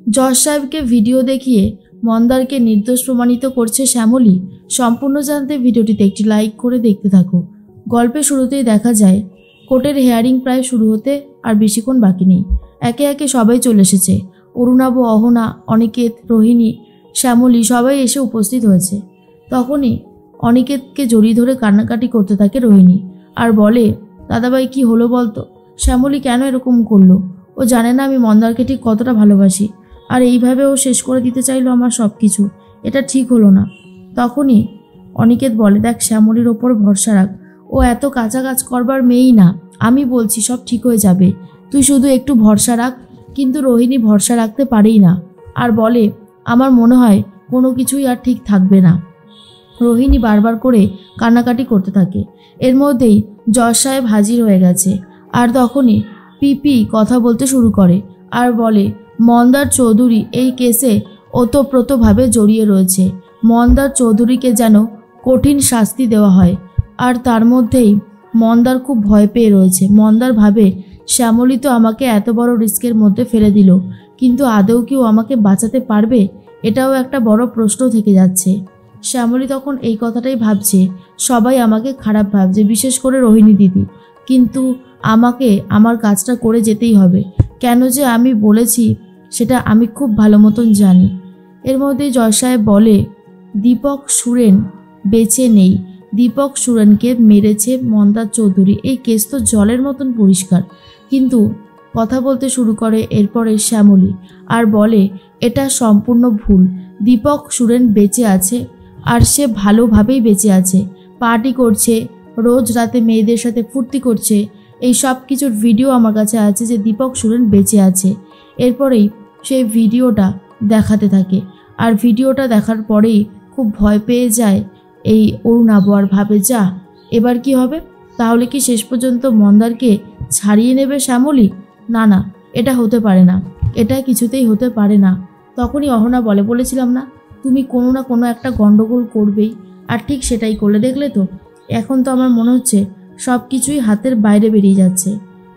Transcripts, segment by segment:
জজ সাহেবকে ভিডিও দেখিয়ে মন্দারকে নির্দোষ প্রমাণিত করছে শ্যামলী। সম্পূর্ণ জানতে ভিডিওটিতে একটি লাইক করে দেখতে থাকো। গল্পের শুরুতেই দেখা যায় কোর্টের হেয়ারিং প্রায় শুরু হতে আর বেশিক্ষণ বাকি নেই। একে একে সবাই চলে এসেছে। অরুণাভ, অহনা, অনিকেত, রোহিণী, শ্যামলী সবাই এসে উপস্থিত হয়েছে। তখনই অনিকেতকে জড়িয়ে ধরে কান্নাকাটি করতে থাকে রোহিণী আর বলে, দাদাভাই কি হলো বলতো? শ্যামলী কেন এরকম করলো? ও জানে না আমি মন্দারকে ঠিক কতটা ভালোবাসি, আর এইভাবে ও শেষ করে দিতে চাইলো আমার সব কিছু। এটা ঠিক হলো না। তখনই অনিকেত বলে, দেখ শ্যামলীর ওপর ভরসা রাখ, ও এত কাঁচা কাজ করবার মেয়েই না। আমি বলছি সব ঠিক হয়ে যাবে, তুই শুধু একটু ভরসা রাখ। কিন্তু রোহিণী ভরসা রাখতে পারেই না আর বলে, আমার মনে হয় কোনো কিছুই আর ঠিক থাকবে না। রোহিণী বারবার করে কান্নাকাটি করতে থাকে। এর মধ্যেই জজ সাহেব হাজির হয়ে গেছে আর তখনই পিপি কথা বলতে শুরু করে আর বলে, মন্দার চৌধুরী এই কেসে ওতপ্রোতভাবে জড়িয়ে রয়েছে। মন্দার চৌধুরীকে যেন কঠিন শাস্তি দেওয়া হয়। আর তার মধ্যেই মন্দার খুব ভয় পেয়ে রয়েছে। মন্দার ভাবে, শ্যামলী তো আমাকে এত বড় রিস্কের মধ্যে ফেলে দিল, কিন্তু আদৌ কি ও আমাকে বাঁচাতে পারবে? এটাও একটা বড় প্রশ্ন থেকে যাচ্ছে। শ্যামলী তখন এই কথাটাই ভাবছে, সবাই আমাকে খারাপ ভাবছে, বিশেষ করে রোহিণী দিদি, কিন্তু আমাকে আমার কাজটা করে যেতেই হবে। কেন যে আমি বলেছি সেটা আমি খুব ভালো মতন জানি। এর মধ্যেই জজ সাহেব বলে, দীপক সুরেন বেঁচে নেই। দীপক সুরেনকে মেরেছে মন্দার চৌধুরী। এই কেস তো জলের মতন পরিষ্কার। কিন্তু কথা বলতে শুরু করে এরপরে শ্যামলী আর বলে, এটা সম্পূর্ণ ভুল। দীপক সুরেন বেঁচে আছে আর সে ভালোভাবেই বেঁচে আছে। পার্টি করছে, রোজ রাতে মেয়েদের সাথে ফুর্তি করছে। এই সব কিছুর ভিডিও আমার কাছে আছে যে দীপক সুরেন বেঁচে আছে। এরপরেই সেই ভিডিওটা দেখাতে থাকে আর ভিডিওটা দেখার পরেই খুব ভয় পেয়ে যায় এই অরুণাভ আর ভাবে, যা এবার কি হবে? তাহলে কি শেষ পর্যন্ত মন্দারকে ছাড়িয়ে নেবে শ্যামলী? না না, এটা হতে পারে না, এটা কিছুতেই হতে পারে না। তখনই অহনা বলে, বলেছিলাম না তুমি কোনো না কোনো একটা গন্ডগোল করবেই, আর ঠিক সেটাই করলে। দেখলে তো, এখন তো আমার মনে হচ্ছে সব কিছুই হাতের বাইরে বেরিয়ে যাচ্ছে।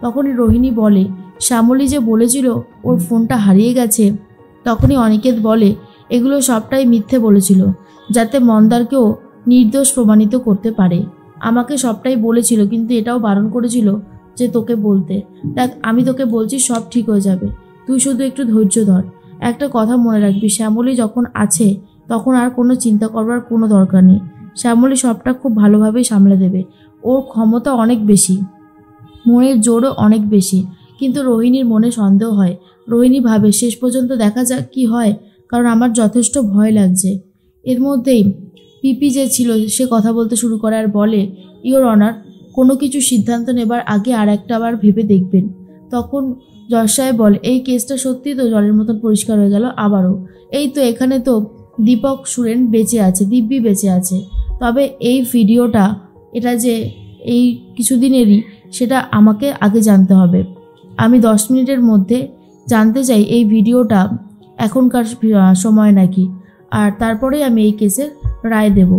তখনই রোহিণী বলে, শ্যামলী যে বলেছিল ওর ফোনটা হারিয়ে গেছে। তখনই অনিকেত বলে, এগুলো সবটাই মিথ্যে বলেছিল, যাতে মন্দারকেও নির্দোষ প্রমাণিত করতে পারে। আমাকে সবটাই বলেছিল, কিন্তু এটাও বারণ করেছিল যে তোকে বলতে। দেখ আমি তোকে বলছি সব ঠিক হয়ে যাবে, তুই শুধু একটু ধৈর্য ধর। একটা কথা মনে রাখবি, শ্যামলী যখন আছে তখন আর কোনো চিন্তা করবার কোনো দরকার নেই। শ্যামলী সবটা খুব ভালোভাবেই সামলে দেবে। ওর ক্ষমতা অনেক বেশি, মনের জোরও অনেক বেশি। কিন্তু রোহিণীর মনে সন্দেহ হয়। রোহিণী ভাবে, শেষ পর্যন্ত দেখা যাক কি হয়, কারণ আমার যথেষ্ট ভয় লাগছে। এর মধ্যেই পিপি যে ছিল সে কথা বলতে শুরু করে আর বলে, ইওর অনার, কোনো কিছু সিদ্ধান্ত নেবার আগে আর একটা বার ভেবে দেখবেন। তখন জজ সাহেব বলে, এই কেসটা সত্যি তো জলের মতন পরিষ্কার হয়ে গেল আবারও। এই তো এখানে তো দীপক সুরেন বেঁচে আছে, দিব্যি বেঁচে আছে। তবে এই ভিডিওটা, এটা যে এই কিছুদিনেরই, সেটা আমাকে আগে জানতে হবে। আমি 10 মিনিটের মধ্যে জানতে চাই এই ভিডিওটা এখনকার সময় নাকি, আর তারপরেই আমি এই কেসের রায় দেব।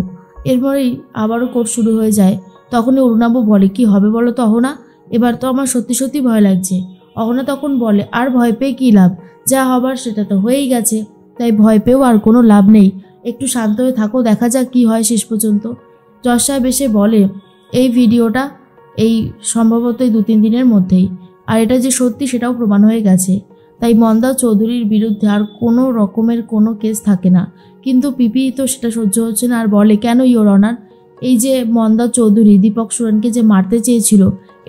এরপরেই আবারও কোর্ট শুরু হয়ে যায়। তখনই অরুণাভ বলে, কি হবে বলো তো অহনা? এবার তো আমার সত্যি সত্যি ভয় লাগছে। অহনা তখন বলে, আর ভয় পেয়ে কী লাভ? যা হবার সেটা তো হয়েই গেছে, তাই ভয় পেয়েও আর কোনো লাভ নেই। একটু শান্ত হয়ে থাকো, দেখা যাক কী হয় শেষ পর্যন্ত। জজ সাহেব এসে বলে, এই ভিডিওটা এই সম্ভবত 2-3 দিনের মধ্যেই, আর এটা যে সত্যি সেটাও প্রমাণ হয়ে গেছে। তাই মন্দা চৌধুরীর বিরুদ্ধে আর কোনো রকমের কোনো কেস থাকে না। কিন্তু পিপি তো সেটা সহ্য হচ্ছে না আর বলে, কেন ইওর অনার? এই যে মন্দা চৌধুরী দীপক সুরেনকে যে মারতে চেয়েছিল,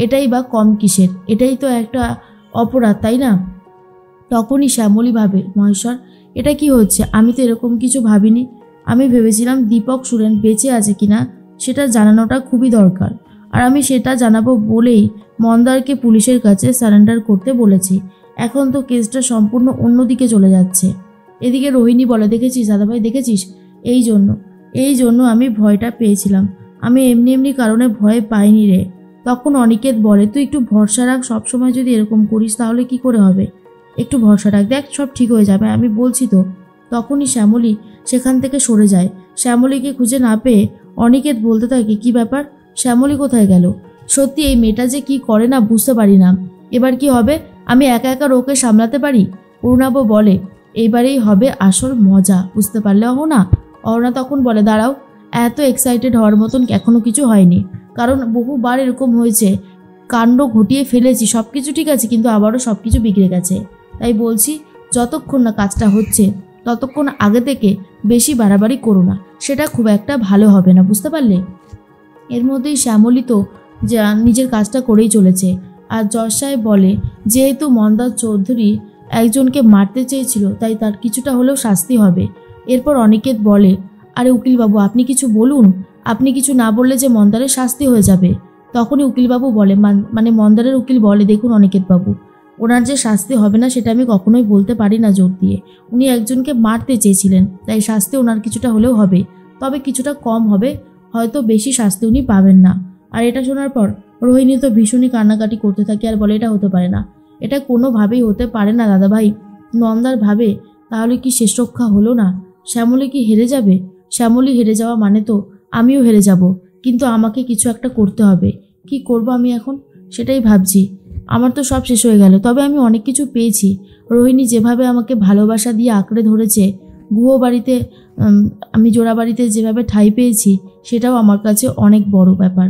এটাই বা কম কিসের? এটাই তো একটা অপরাধ, তাই না? তখনই শ্যামলী ভাবে, মহেশ্বর এটা কি হচ্ছে? আমি তো এরকম কিছু ভাবিনি। আমি ভেবেছিলাম দীপক সুরেন বেঁচে আছে কিনা সেটা জানানোটা খুবই দরকার, আর আমি সেটা জানাবো বলেই মন্দারকে পুলিশের কাছে সারেন্ডার করতে বলেছি। এখন তো কেসটা সম্পূর্ণ অন্যদিকে চলে যাচ্ছে। এদিকে রোহিণী বলে, দেখেছিস দাদাভাই, দেখেছিস, এই জন্য আমি ভয়টা পেয়েছিলাম। আমি এমনি এমনি কারণে ভয় পাইনি রে। তখন অনিকেত বলে, তুই একটু ভরসা রাখ, সবসময় যদি এরকম করিস তাহলে কি করে হবে? একটু ভরসা রাখ, দেখ সব ঠিক হয়ে যাবে, আমি বলছি তো। তখনই শ্যামলী সেখান থেকে সরে যায়। শ্যামলীকে খুঁজে না পেয়ে অনিকেত বলতে থাকে, কি ব্যাপার, শ্যামলী কোথায় গেল? সত্যি এই মেয়েটা যে কি করে না বুঝতে পারি না। এবার কি হবে? আমি একা একা ওকে সামলাতে পারি? অরুণাভ বলে, এইবারেই হবে আসল মজা, বুঝতে পারলে অহনা? অহনা তখন বলে, দাঁড়াও, এত এক্সাইটেড হওয়ার মতন এখনো কিছু হয়নি, কারণ বহুবার এরকম হয়েছে, কাণ্ড ঘটিয়ে ফেলেছি, সব কিছু ঠিক আছে কিন্তু আবারও সব কিছু বিগড়ে গেছে। তাই বলছি যতক্ষণ না কাজটা হচ্ছে ততক্ষণ আগে থেকে বেশি বাড়াবাড়ি করো না, সেটা খুব একটা ভালো হবে না, বুঝতে পারলে? এর মধ্যেই শ্যামলী তো যা নিজের কাজটা করেই চলেছে। আর জজ সাহেব বলে, যেহেতু মন্দার চৌধুরী একজনকে মারতে চেয়েছিল তাই তার কিছুটা হলেও শাস্তি হবে। এরপর অনিকেত বলে, আরে উকিলবাবু আপনি কিছু বলুন, আপনি কিছু না বললে যে মন্দারের শাস্তি হয়ে যাবে। তখনই উকিলবাবু বলে, মানে মন্দারের উকিল বলে, দেখুন অনিকেতবাবু, ওনার যে শাস্তি হবে না সেটা আমি কখনোই বলতে পারি না জোর দিয়ে। উনি একজনকে মারতে চেয়েছিলেন, তাই শাস্তি ওনার কিছুটা হলেও হবে, তবে কিছুটা কম হবে, হয়তো বেশি শাস্তি উনি পাবেন না। আর এটা শোনার পর রোহিণী তো ভীষণই কান্নাকাটি করতে থাকে আর বলে, এটা হতে পারে না, এটা কোনোভাবেই হতে পারে না দাদাভাই। মন্দার ভাবে তাহলে কি শেষ রক্ষা হলো না? শ্যামলী কি হেরে যাবে? শ্যামলী হেরে যাওয়া মানে তো আমিও হেরে যাব, কিন্তু আমাকে কিছু একটা করতে হবে। কি করব আমি এখন সেটাই ভাবছি। আমার তো সব শেষ হয়ে গেল, তবে আমি অনেক কিছু পেয়েছি। রোহিণী যেভাবে আমাকে ভালোবাসা দিয়ে আঁকড়ে ধরেছে, বাড়িতে আমি জোড়া বাড়িতে যেভাবে ঠাঁই পেয়েছি, সেটাও আমার কাছে অনেক বড় ব্যাপার।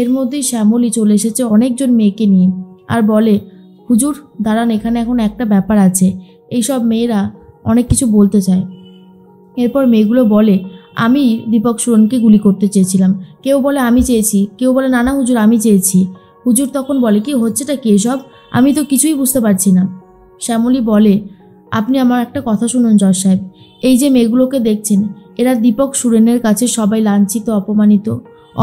এর মধ্যেই শ্যামলী চলে এসেছে অনেকজন মেয়েকে নিয়ে আর বলে, হুজুর দাঁড়ান, এখানে এখন একটা ব্যাপার আছে, এইসব মেয়েরা অনেক কিছু বলতে চায়। এরপর মেয়েগুলো বলে, আমি দীপক সুরনকে গুলি করতে চেয়েছিলাম। কেউ বলে আমি চেয়েছি, কেউ বলে না না হুজুর আমি চেয়েছি। হুজুর তখন বলে, কি হচ্ছেটা কি এসব? আমি তো কিছুই বুঝতে পারছি না। শ্যামলী বলে, আপনি আমার একটা কথা শুনুন জজ সাহেব, এই যে মেয়েগুলোকে দেখছেন, এরা দীপক সুরেনের কাছে সবাই লাঞ্ছিত, অপমানিত,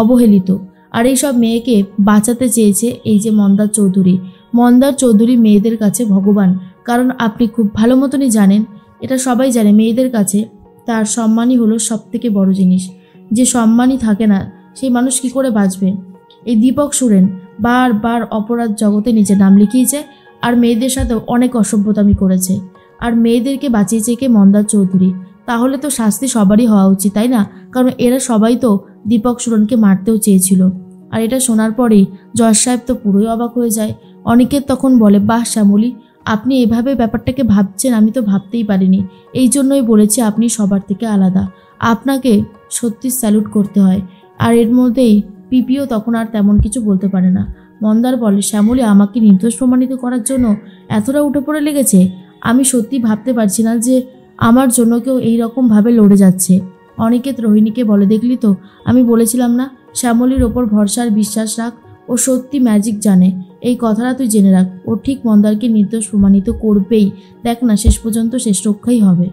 অবহেলিত। আর এই সব মেয়েকে বাঁচাতে চেয়েছে এই যে মন্দার চৌধুরী। মন্দার চৌধুরী মেয়েদের কাছে ভগবান, কারণ আপনি খুব ভালো মতনই জানেন, এটা সবাই জানে, মেয়েদের কাছে তার সম্মানই হলো সব থেকে বড় জিনিস। যে সম্মানই থাকে না সেই মানুষ কি করে বাঁচবে? এই দীপক সুরেন বারবার অপরাধ জগতে নিজের নাম লিখিয়েছে আর মেয়েদের সাথেও অনেক অসভ্যতামি করেছে, আর মেয়েদেরকে বাঁচিয়েছে কে? মন্দার চৌধুরী। তাহলে তো শাস্তি সবারই হওয়া উচিত, তাই না? কারণ এরা সবাই তো দীপক সুরেনকে মারতেও চেয়েছিল। আর এটা শোনার পরেই জজ সাহেব তো পুরোই অবাক হয়ে যায়। অনিকেত তখন বলে, বাহ শ্যামলী, আপনি এভাবে ব্যাপারটাকে ভাবছেন, আমি তো ভাবতেই পারিনি। এই জন্যই বলেছি আপনি সবার থেকে আলাদা, আপনাকে সত্যি স্যালুট করতে হয়। আর এর মধ্যেই পিপিও তখন আর তেমন কিছু বলতে পারে না। মন্দার বলে, শ্যামলী আমাকে নির্দোষ প্রমাণিত করার জন্য এতটা উঠে পড়ে লেগেছে, আমি সত্যি ভাবতে পারছি না যে আমার জন্য কেউ এইরকমভাবে লড়ে যাচ্ছে। অনিকেত রোহিণীকে বলে, দেখলি তো, আমি বলেছিলাম না, শ্যামলীর ওপর ভরসা আর বিশ্বাস রাখ, ও সত্যি ম্যাজিক জানে। এই কথাটা তুই জেনে রাখ, ও ঠিক মন্দারকে নির্দোষ প্রমাণিত করবেই। দেখ না, শেষ পর্যন্ত শেষ রক্ষাই হবে।